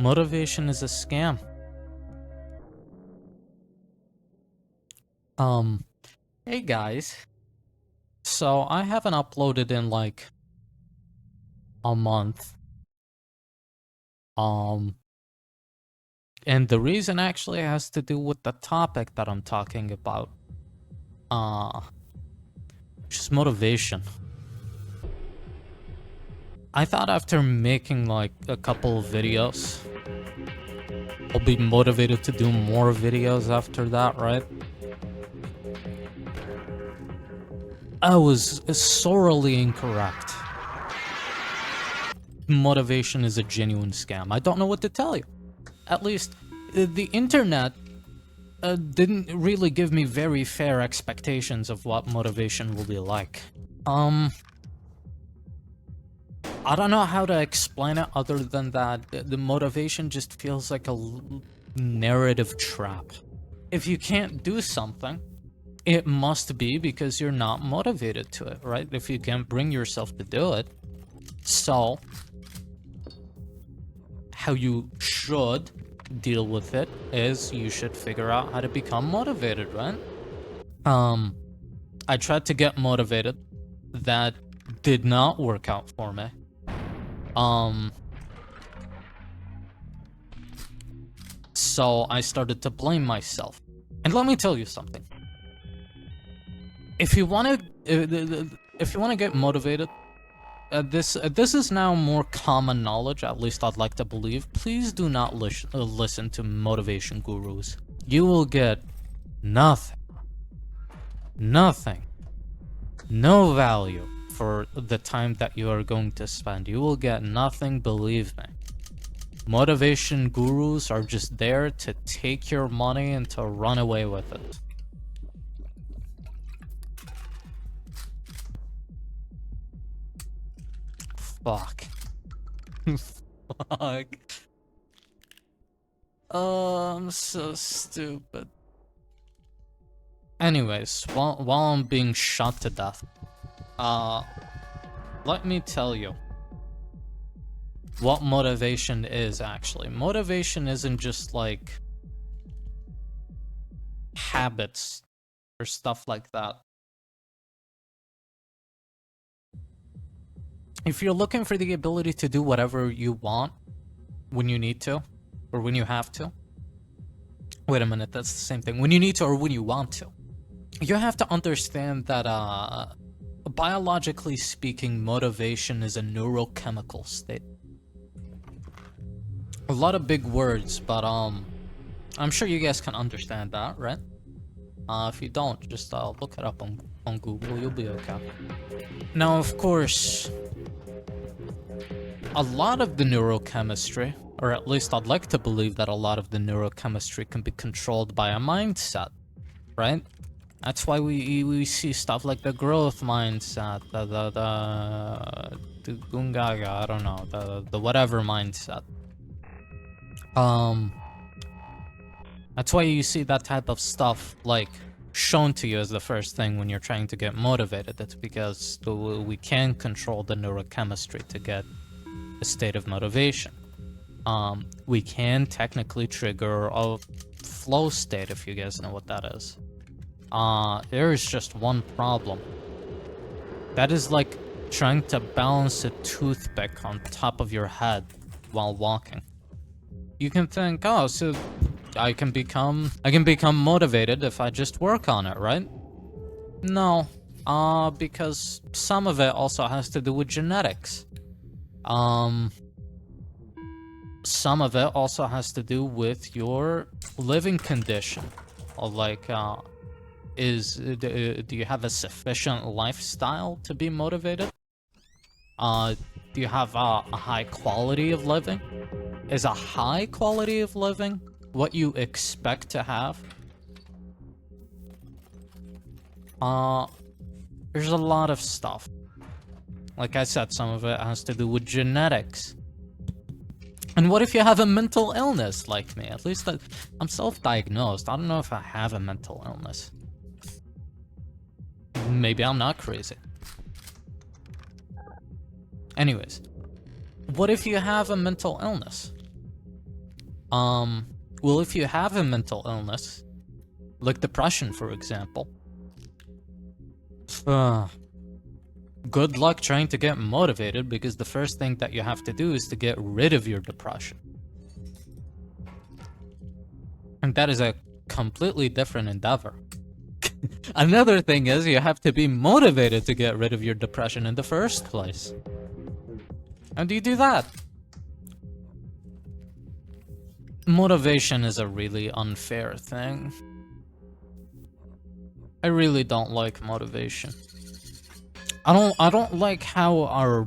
Motivation is a scam. Hey guys. So I haven't uploaded in like a month. And the reason actually has to do with the topic that I'm talking about. Which is motivation. I thought after making like a couple of videos, I'll be motivated to do more videos after that, right? I was sorely incorrect. Motivation is a genuine scam. I don't know what to tell you. At least, the internet didn't really give me very fair expectations of what motivation will be like. I don't know how to explain it other than that the motivation just feels like a narrative trap. If you can't do something, it must be because you're not motivated to it, right? If you can't bring yourself to do it. So, how you should deal with it is you should figure out how to become motivated, right? I tried to get motivated. That did not work out for me. So I started to blame myself. And let me tell you something. If you want to get motivated, this is now more common knowledge, at least I'd like to believe. Please do not listen to motivation gurus. You will get nothing. Nothing. No value for the time that you are going to spend. You will get nothing, believe me. Motivation gurus are just there to take your money and to run away with it. Fuck. Fuck. Oh, I'm so stupid. Anyways, while I'm being shot to death, let me tell you what motivation is actually. Motivation isn't just like habits or stuff like that. If you're looking for the ability to do whatever you want when you need to, or when you have to. Wait a minute, that's the same thing. When you need to or when you want to. You have to understand that, biologically speaking, motivation is a neurochemical state. A lot of big words, but I'm sure you guys can understand that, right? If you don't, just look it up on Google, you'll be okay. Now, of course, a lot of the neurochemistry, or at least I'd like to believe that a lot of the neurochemistry can be controlled by a mindset, right? That's why we see stuff like the growth mindset, the Gungaga, I don't know, the whatever mindset. That's why you see that type of stuff like shown to you as the first thing when you're trying to get motivated. That's because we can control the neurochemistry to get a state of motivation. We can technically trigger a flow state, if you guys know what that is. There is just one problem. That is like trying to balance a toothpick on top of your head while walking. You can think, oh, so I can become motivated if I just work on it, right? No, because some of it also has to do with genetics. Some of it also has to do with your living condition. Or like, do you have a sufficient lifestyle to be motivated? Do you have a high quality of living? Is a high quality of living what you expect to have? There's a lot of stuff. Like I said, some of it has to do with genetics. And what if you have a mental illness like me? At least I'm self-diagnosed. I don't know if I have a mental illness. Maybe I'm not crazy. Anyways, what if you have a mental illness? Well, if you have a mental illness, like depression, for example, good luck trying to get motivated, because the first thing that you have to do is to get rid of your depression. And that is a completely different endeavor. Another thing is you have to be motivated to get rid of your depression in the first place. How do you do that? Motivation is a really unfair thing. I really don't like motivation. I don't like how our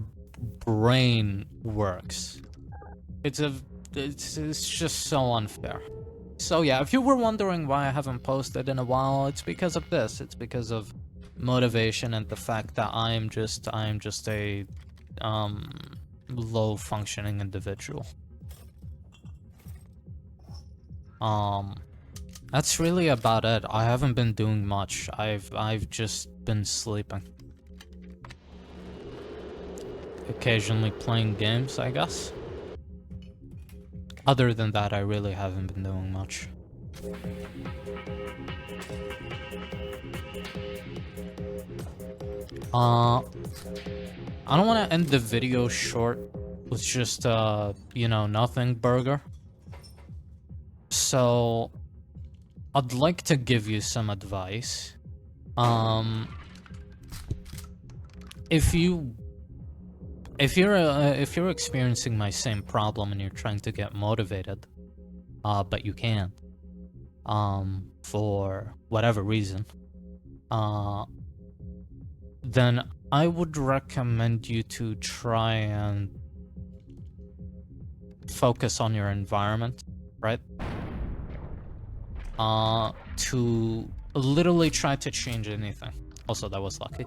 brain works. It's just so unfair. So yeah, if you were wondering why I haven't posted in a while, it's because of this. It's because of motivation and the fact that I'm just a low functioning individual. That's really about it. I haven't been doing much. I've just been sleeping. Occasionally playing games, I guess. Other than that, I really haven't been doing much. I don't want to end the video short with just you know, nothing burger. So I'd like to give you some advice. If you're experiencing my same problem and you're trying to get motivated, but you can't, for whatever reason, then I would recommend you to try and focus on your environment, right? To literally try to change anything. Also, that was lucky.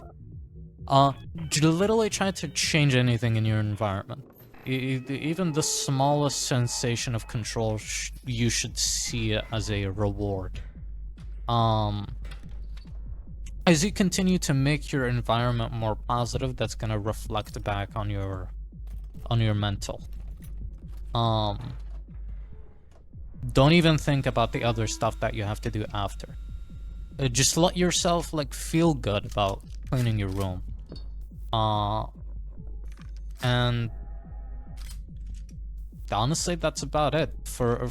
Literally try to change anything in your environment. Even the smallest sensation of control, you should see it as a reward. As you continue to make your environment more positive, that's gonna reflect back on your mental. Don't even think about the other stuff that you have to do after. Just let yourself like feel good about cleaning your room. And honestly, that's about it. For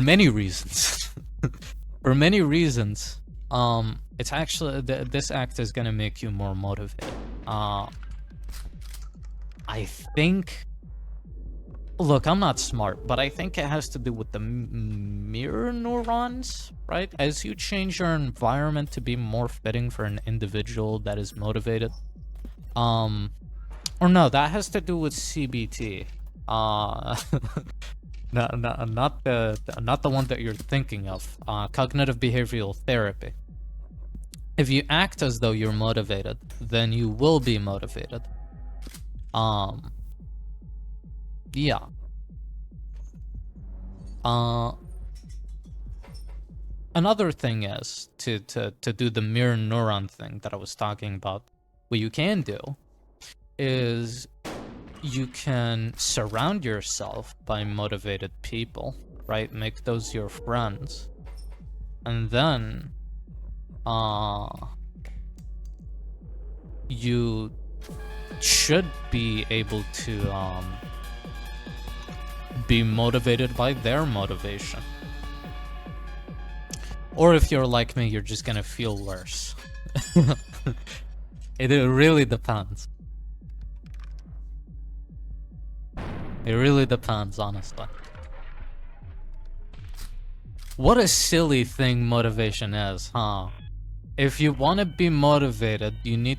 many reasons. For many reasons, it's actually this act is gonna make you more motivated. I think. Look, I'm not smart, but I think it has to do with the mirror neurons, right? As you change your environment to be more fitting for an individual that is motivated. Or no, that has to do with CBT. Not the one that you're thinking of. Cognitive behavioral therapy. If you act as though you're motivated, then you will be motivated. Yeah. Another thing is to do the mirror neuron thing that I was talking about. What you can do is you can surround yourself by motivated people, right? Make those your friends. And then you should be able to be motivated by their motivation. Or if you're like me, you're just gonna feel worse. It really depends. It really depends, honestly. What a silly thing motivation is, huh? If you want to be motivated, you need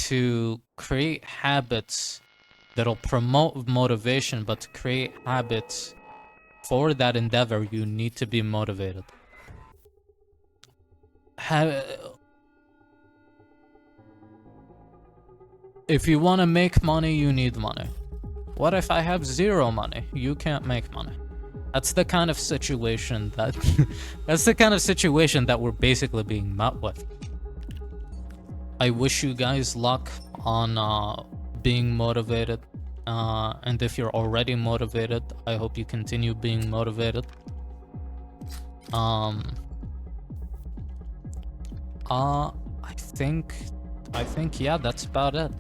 to create habits that'll promote motivation, but to create habits for that endeavor, you need to be motivated. If you want to make money, you need money. What if I have zero money? You can't make money. That's the kind of situation that we're basically being met with. I wish you guys luck on being motivated. And if you're already motivated, I hope you continue being motivated. I think, yeah, that's about it.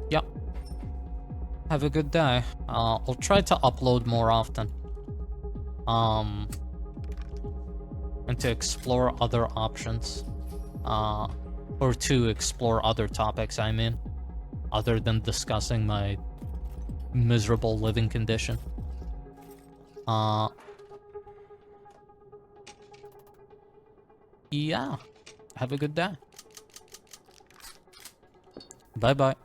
Yeah. Have a good day. I'll try to upload more often. And to explore other options. Or to explore other topics, I mean, other than discussing my miserable living condition. Yeah. Have a good day. Bye-bye.